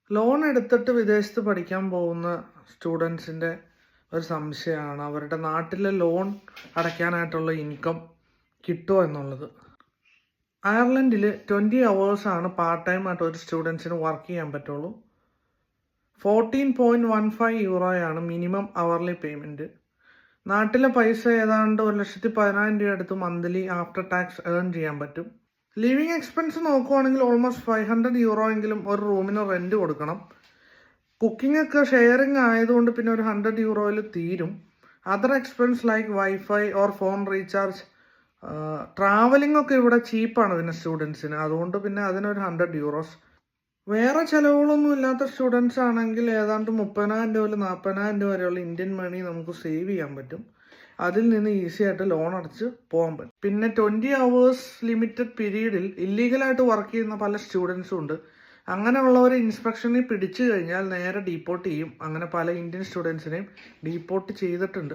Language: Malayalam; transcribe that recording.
ലോൺ എടുത്തിട്ട് വിദേശത്ത് പഠിക്കാൻ പോകുന്ന സ്റ്റുഡൻസിൻ്റെ ഒരു സംശയമാണ് അവരുടെ നാട്ടിലെ ലോൺ അടയ്ക്കാനായിട്ടുള്ള ഇൻകം കിട്ടുമോ എന്നുള്ളത്. അയർലൻഡിൽ 20 hours പാർട്ട് ടൈം ആയിട്ട് ഒരു സ്റ്റുഡൻസിന് വർക്ക് ചെയ്യാൻ പറ്റുള്ളൂ. 14.15 യൂറോയാണ് മിനിമം അവർലി പേയ്മെൻറ്റ്. നാട്ടിലെ പൈസ ഏതാണ്ട് 1,10,000 അടുത്ത് മന്ത്ലി ആഫ്റ്റർ ടാക്സ് ഏൺ ചെയ്യാൻ പറ്റും. ലിവിങ് എക്സ്പെൻസ് നോക്കുവാണെങ്കിൽ ഓൾമോസ്റ്റ് 500 euro എങ്കിലും ഒരു റൂമിന് റെൻറ്റ് കൊടുക്കണം. കുക്കിംഗ് ഒക്കെ ഷെയറിങ് ആയതുകൊണ്ട് പിന്നെ ഒരു 100 euroയിൽ തീരും. Other expense like wifi or phone recharge, travelling ഒക്കെ ഇവിടെ ചീപ്പാണ് പിന്നെ സ്റ്റുഡൻസിന്, അതുകൊണ്ട് പിന്നെ അതിനൊരു 100 euros. വേറെ ചിലവുകളൊന്നും ഇല്ലാത്ത സ്റ്റുഡൻസ് ആണെങ്കിൽ ഏതാണ്ട് 30,000 മുതൽ 40,000 വരെയുള്ള ഇന്ത്യൻ മണി നമുക്ക് സേവ് ചെയ്യാൻ പറ്റും. അതിൽ നിന്ന് ഈസി ആയിട്ട് ലോൺ അടച്ച് പോകാൻ പറ്റും. പിന്നെ 20 hours ലിമിറ്റഡ് പീരീഡിൽ ഇല്ലീഗലായിട്ട് വർക്ക് ചെയ്യുന്ന പല സ്റ്റുഡൻസും ഉണ്ട്. അങ്ങനെയുള്ളവർ ഇൻസ്പെക്ഷനിൽ പിടിച്ചു കഴിഞ്ഞാൽ നേരെ ഡീപ്പോർട്ട് ചെയ്യും. അങ്ങനെ പല ഇന്ത്യൻ സ്റ്റുഡൻസിനെയും ഡീപ്പോർട്ട് ചെയ്തിട്ടുണ്ട്.